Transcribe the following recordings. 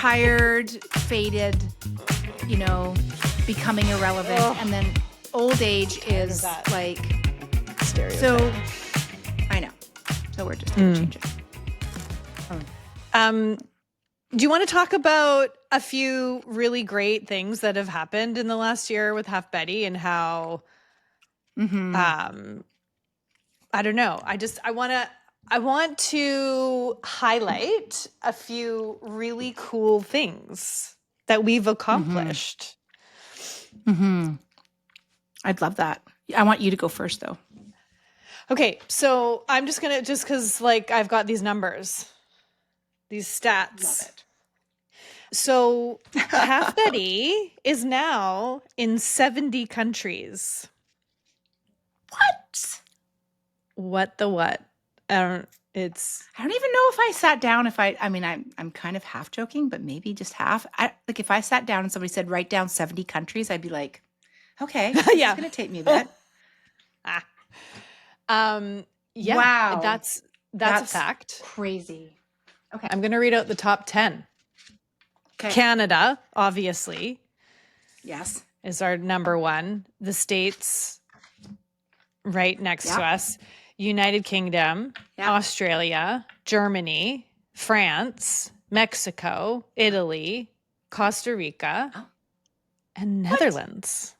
tired, faded, becoming irrelevant. And then old age is like stereotype. So I know. So we're just going to change it. Do you want to talk about a few really great things that have happened in the last year with Half Betty and how, I don't know. I want to highlight a few really cool things that we've accomplished. I'd love that. I want you to go first, though. Okay, so I'm just because I've got these numbers, these stats. Love it. So Half Betty is now in 70 countries. What? What the what? I don't even know if I sat down, I'm kind of half joking, but maybe just half. If I sat down and somebody said, write down 70 countries, I'd be like, okay, this is going to take me a bit. Yeah. Wow. That's a fact. Crazy. Okay. I'm going to read out the top 10. Okay. Canada, obviously. Yes. Is our number one. The States, right next to us. United Kingdom, Australia, Germany, France, Mexico, Italy, Costa Rica, and Netherlands.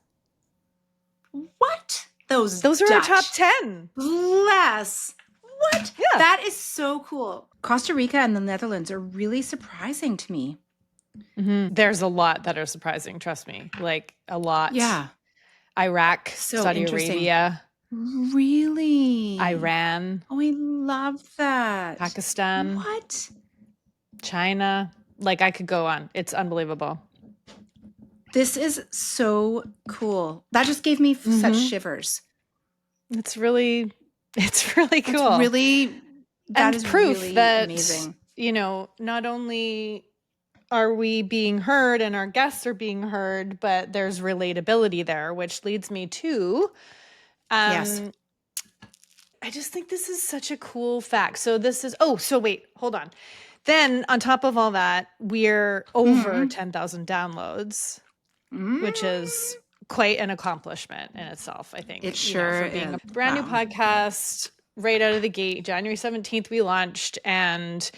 What? Those are our top 10. Bless. What? Yeah. That is so cool. Costa Rica and the Netherlands are really surprising to me. Mm-hmm. There's a lot that are surprising, trust me. Like a lot. Yeah. Iraq, Saudi Arabia. Really? Iran. Oh, I love that. Pakistan. What? China. I could go on. It's unbelievable. This is so cool. That just gave me such shivers. It's really cool. That is proof really that, amazing. Not only are we being heard and our guests are being heard, but there's relatability there, which leads me to, yes. I just think this is such a cool fact. So wait, hold on. Then on top of all that, we're over 10,000 downloads, which is quite an accomplishment in itself, I think. It sure for being is. a brand new podcast right out of the gate. January 17th, we launched, and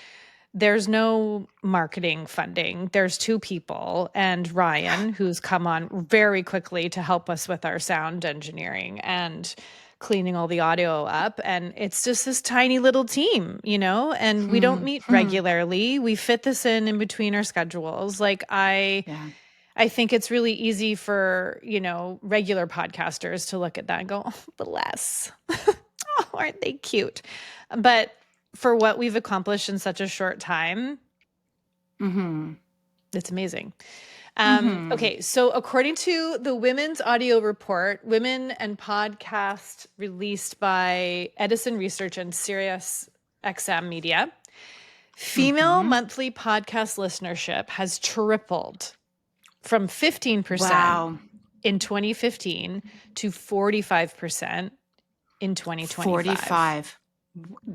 there's no marketing funding. There's two people, and Ryan, who's come on very quickly to help us with our sound engineering and cleaning all the audio up. And it's just this tiny little team, and we don't meet regularly. We fit this in between our schedules. I think it's really easy for, regular podcasters to look at that and go, oh, bless. Oh, aren't they cute? But for what we've accomplished in such a short time, it's amazing. Okay, so according to the Women's Audio Report, Women and Podcast released by Edison Research and Sirius XM Media, female monthly podcast listenership has tripled from 15% in 2015 to 45% in 2025. 45.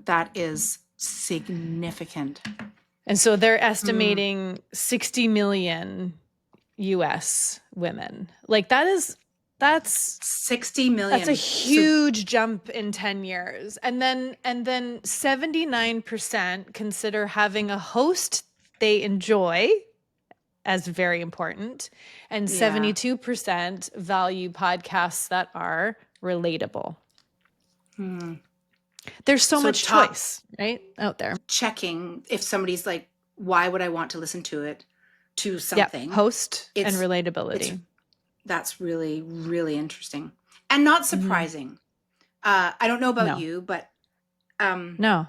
That is significant. And so they're estimating 60 million US women. That's 60 million. That's a huge jump in 10 years. And then 79% consider having a host they enjoy as very important, and 72% value podcasts that are relatable. There's so much choice, right, out there. Checking if somebody's like, why would I want to listen to it? To something. Host and relatability. That's really, really interesting. And not surprising. I don't know about you, but no.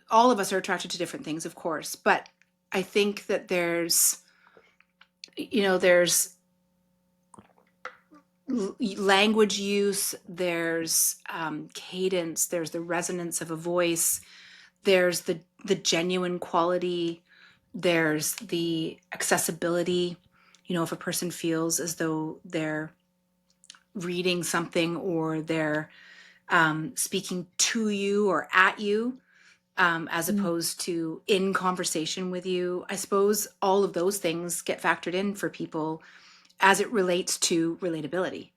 All of us are attracted to different things, of course. But I think that there's language use, there's cadence, there's the resonance of a voice, there's the genuine quality, there's the accessibility. If a person feels as though they're reading something or they're speaking to you or at you, as opposed to in conversation with you. I suppose all of those things get factored in for people as it relates to relatability.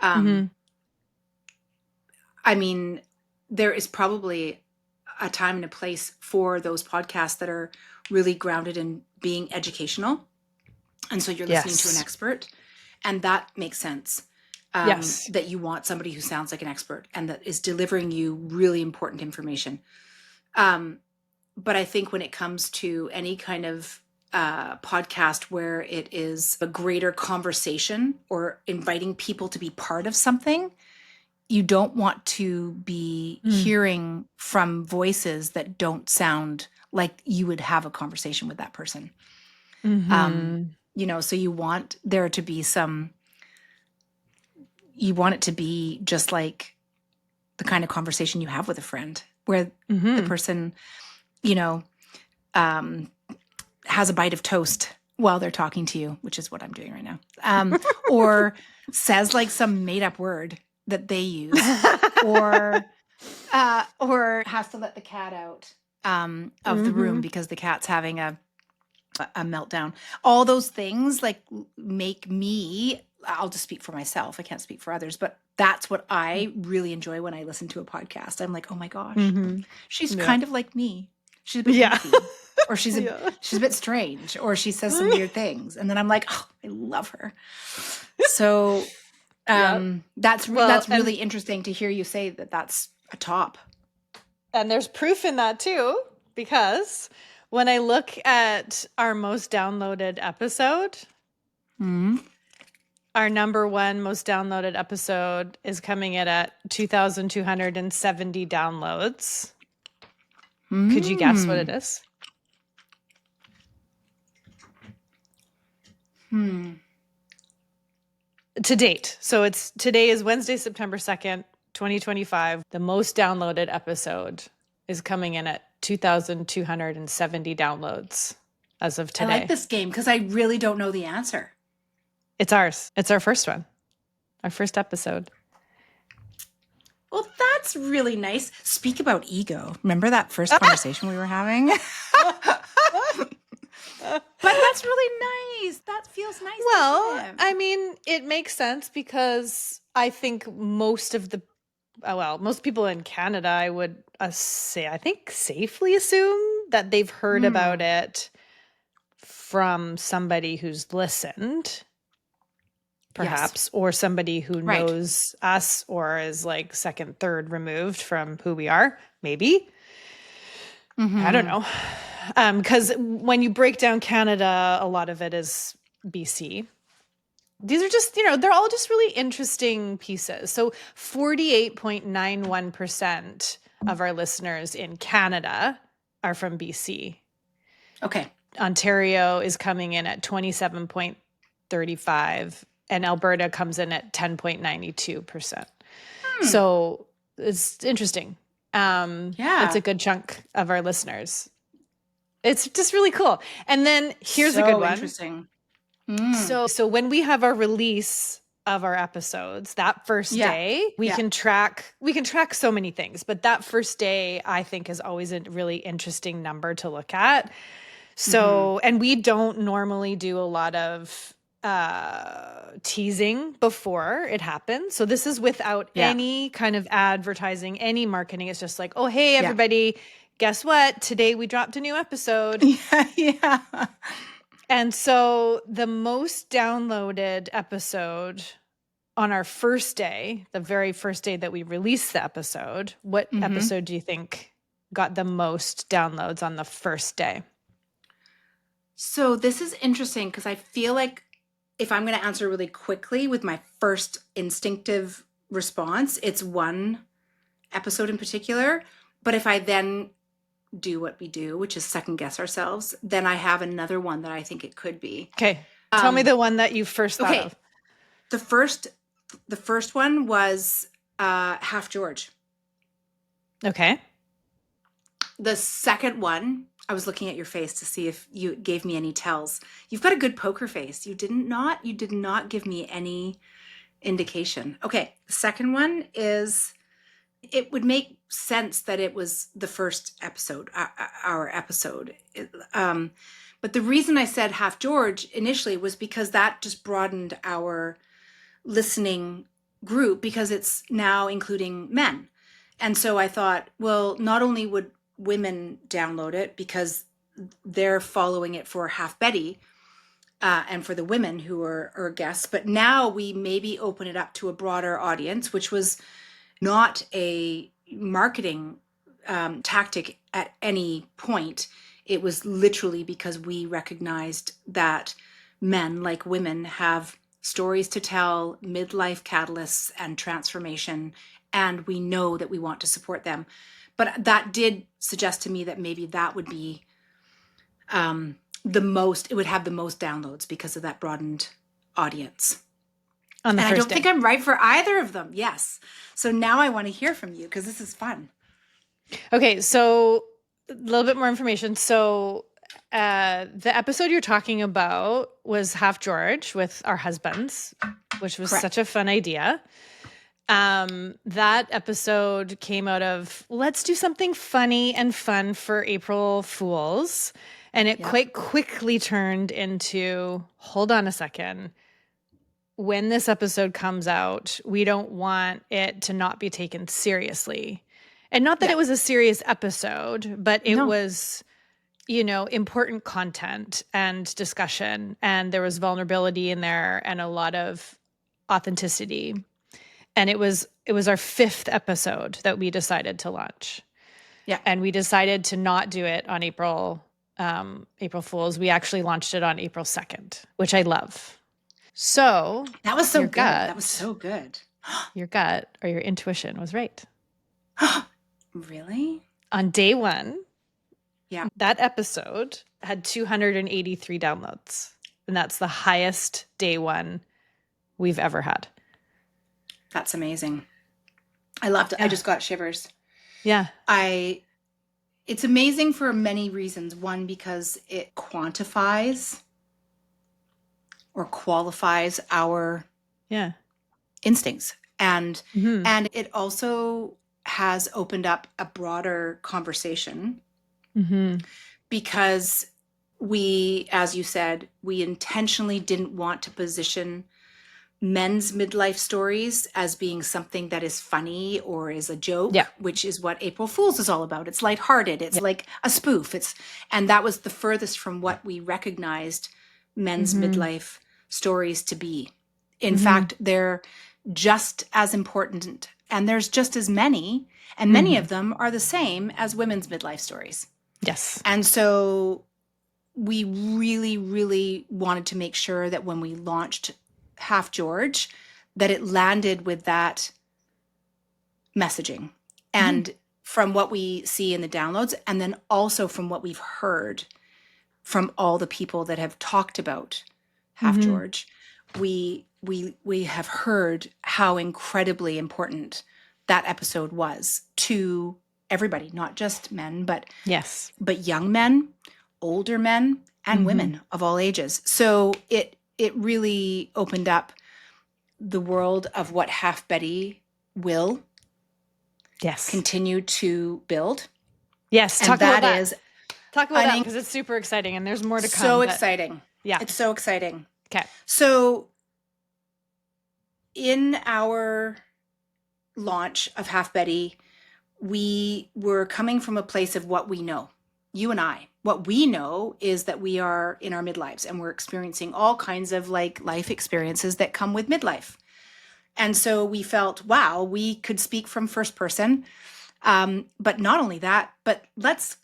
Mm-hmm. I mean, there is probably a time and a place for those podcasts that are really grounded in being educational. And so you're listening to an Yes. expert, and that makes sense. Yes. That you want somebody who sounds like an expert and that is delivering you really important information. But I think when it comes to any kind of podcast where it is a greater conversation or inviting people to be part of something, you don't want to be hearing from voices that don't sound like you would have a conversation with that person. Mm-hmm. So you want there to be you want it to be just like the kind of conversation you have with a friend where the person, has a bite of toast while they're talking to you, which is what I'm doing right now. Or says like some made up word that they use, or has to let the cat out of the room because the cat's having a meltdown. All those things like make me, I'll just speak for myself. I can't speak for others, but that's what I really enjoy when I listen to a podcast. I'm like, oh my gosh, she's kind of like me. She's a bit goofy, or she's a bit strange, or she says some weird things. And then I'm like, oh, I love her. So that's really interesting to hear you say that that's a top. And there's proof in that too, because when I look at our most downloaded episode, our number one most downloaded episode is coming in at 2,270 downloads. Could you guess what it is? To date. So today is Wednesday, September 2nd, 2025. The most downloaded episode is coming in at 2,270 downloads as of today. I like this game because I really don't know the answer. It's ours. It's our first one. Our first episode. Well, that's really nice. Speak about ego. Remember that first conversation we were having? But that's really nice. That feels nice. Well, I mean, it makes sense because I think most people in Canada, I would say, I think safely assume that they've heard about it from somebody who's listened, perhaps, or somebody who knows us or is like second, third removed from who we are, maybe. I don't know. Because when you break down Canada, a lot of it is BC. These are just, they're all just really interesting pieces. So 48.91% of our listeners in Canada are from BC. Okay. Ontario is coming in at 27.35%, and Alberta comes in at 10.92%. So it's interesting. It's a good chunk of our listeners. It's just really cool. And then here's a good one. Interesting. So when we have our release of our episodes, that first day, we can track so many things, but that first day I think is always a really interesting number to look at. So, and we don't normally do a lot of teasing before it happens. So this is without any kind of advertising, any marketing. It's just like, oh, hey, everybody, guess what? Today we dropped a new episode. And so the most downloaded episode on our first day, the very first day that we released the episode, what episode do you think got the most downloads on the first day? So this is interesting because I feel like if I'm going to answer really quickly with my first instinctive response, it's one episode in particular. But if I then do what we do, which is second guess ourselves, then I have another one that I think it could be. Okay. Tell me the one that you first thought of. The first one was Half George. Okay. The second one, I was looking at your face to see if you gave me any tells. You've got a good poker face. You did not give me any indication. Okay. The second one is it would make sense that it was the first episode, our episode. But the reason I said Half George initially was because that just broadened our listening group, because it's now including men. And so I thought, well, not only would women download it because they're following it for Half Betty, and for the women who are guests, but now we maybe open it up to a broader audience, which was not a marketing tactic at any point. It was literally because we recognized that men, like women, have stories to tell, midlife catalysts and transformation, and we know that we want to support them. But that did suggest to me that maybe that would be it would have the most downloads because of that broadened audience. On the And I first don't day. think I'm right for either of them. Yes. So now I want to hear from you because this is fun. Okay, so a little bit more information. So the episode you're talking about was Half George with our husbands, which was Correct. such a fun idea. That episode came out of, let's do something funny and fun for April Fools. And it quite quickly turned into, hold on a second. When this episode comes out, we don't want it to not be taken seriously. And not that it was a serious episode, but it was, important content and discussion. And there was vulnerability in there and a lot of authenticity. And it was our 5th episode that we decided to launch. Yeah. And we decided to not do it on April Fools. We actually launched it on April 2nd, which I love. So that was so good. That was so good. Your gut or your intuition was right. Really? On day 1, yeah, that episode had 283 downloads. And that's the highest day 1 we've ever had. That's amazing. I loved it. Yeah. I just got shivers. Yeah. It's amazing for many reasons. One, because it quantifies or qualifies our instincts. And it also has opened up a broader conversation because we, as you said, we intentionally didn't want to position men's midlife stories as being something that is funny or is a joke, which is what April Fools is all about. It's lighthearted. It's like a spoof. And that was the furthest from what we recognized men's midlife stories to be. In fact, they're just as important, and there's just as many, and many of them are the same as women's midlife stories. Yes. And so we really, really wanted to make sure that when we launched Half George, that it landed with that messaging. And from what we see in the downloads, and then also from what we've heard from all the people that have talked about Half George, we have heard how incredibly important that episode was to everybody, not just men, but young men, older men, and women of all ages. So it really opened up the world of what Half Betty will continue to build. Yes, talk about that. Talk about that because it's super exciting and there's more to come. So exciting. Yeah. It's so exciting. Okay. So in our launch of Half Betty, we were coming from a place of what we know. You and I, what we know is that we are in our midlives and we're experiencing all kinds of like life experiences that come with midlife. And so we felt, wow, we could speak from first person. But not only that, but let's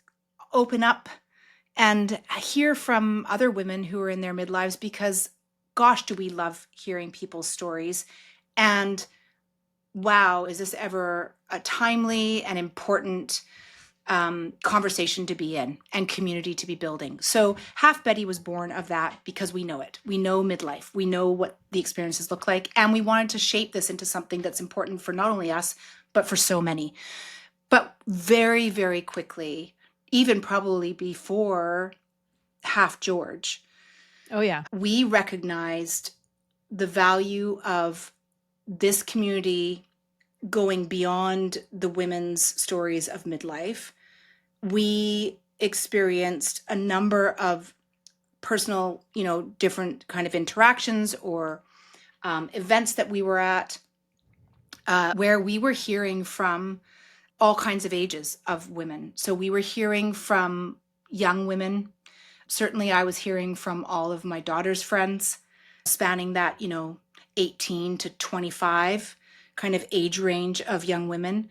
open up and hear from other women who are in their midlives, because gosh, do we love hearing people's stories. And wow, is this ever a timely and important conversation to be in and community to be building. So Half Betty was born of that because we know it. We know midlife. We know what the experiences look like. And we wanted to shape this into something that's important for not only us, but for so many. But very, very quickly, even probably before Half George, we recognized the value of this community going beyond the women's stories of midlife, we experienced a number of personal, different kind of interactions or events that we were at, where we were hearing from all kinds of ages of women. So we were hearing from young women. Certainly, I was hearing from all of my daughter's friends, spanning that, 18 to 25 kind of age range of young women.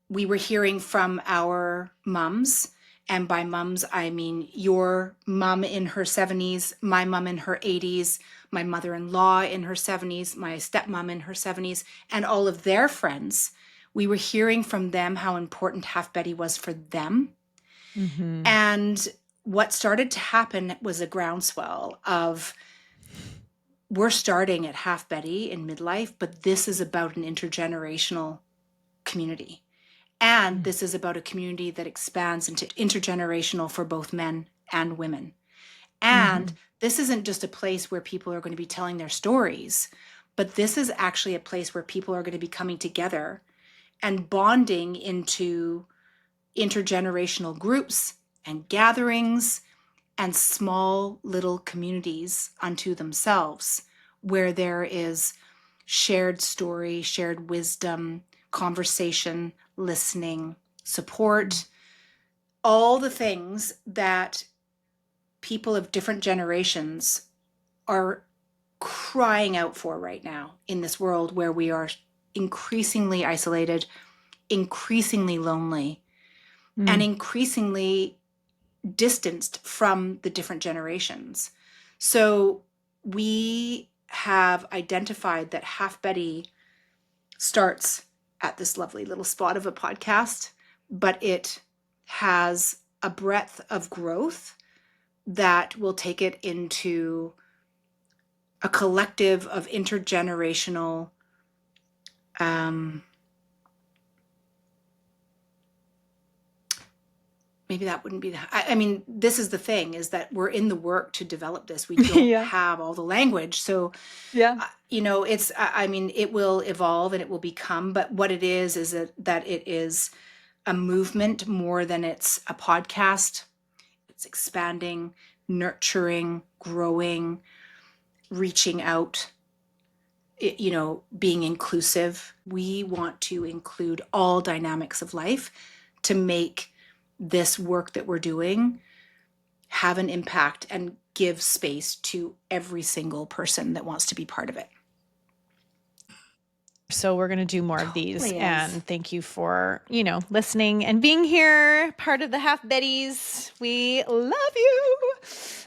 We were hearing from our mums. And by mums, I mean your mom in her 70s, my mom in her 80s, my mother-in-law in her 70s, my stepmom in her 70s, and all of their friends. We were hearing from them how important halfbetty was for them. Mm-hmm. And what started to happen was a groundswell of, we're starting at halfbetty in midlife, but this is about an intergenerational community. And this is about a community that expands into intergenerational for both men and women. And this isn't just a place where people are going to be telling their stories, but this is actually a place where people are going to be coming together and bonding into intergenerational groups and gatherings and small little communities unto themselves, where there is shared story, shared wisdom, conversation, listening, support, all the things that people of different generations are crying out for right now in this world where we are increasingly isolated, increasingly lonely, and increasingly distanced from the different generations. So we have identified that halfbetty starts at this lovely little spot of a podcast, but it has a breadth of growth that will take it into a collective of intergenerational maybe that wouldn't be I mean, this is the thing, is that we're in the work to develop this. We don't have all the language. So, it's, I mean, it will evolve and it will become, but what it is that it is a movement more than it's a podcast. It's expanding, nurturing, growing, reaching out, being inclusive. We want to include all dynamics of life to make this work that we're doing have an impact and give space to every single person that wants to be part of it. So we're going to do more of these. And thank you for, listening and being here, part of the halfbetties. We love you.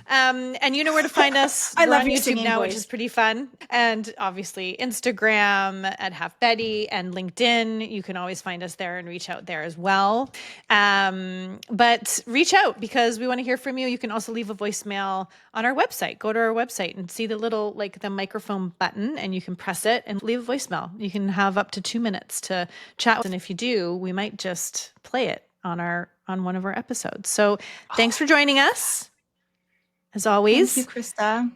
And you know where to find us. I We're love on your YouTube singing now, voice. which is pretty fun. And obviously Instagram at halfbetty and LinkedIn. You can always find us there and reach out there as well. But reach out because we want to hear from you. You can also leave a voicemail on our website. Go to our website and see the little, the microphone button, and you can press it and leave a voicemail. You can have up to 2 minutes to chat. And if you do, we might just play it on one of our episodes. So thanks for joining us. As always. Thank you, Krista.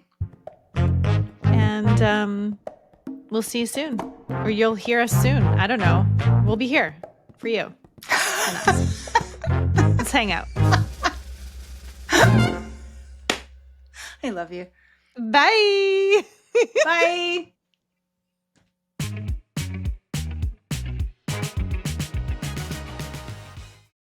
And we'll see you soon. Or you'll hear us soon. I don't know. We'll be here for you. Let's hang out. I love you. Bye. Bye.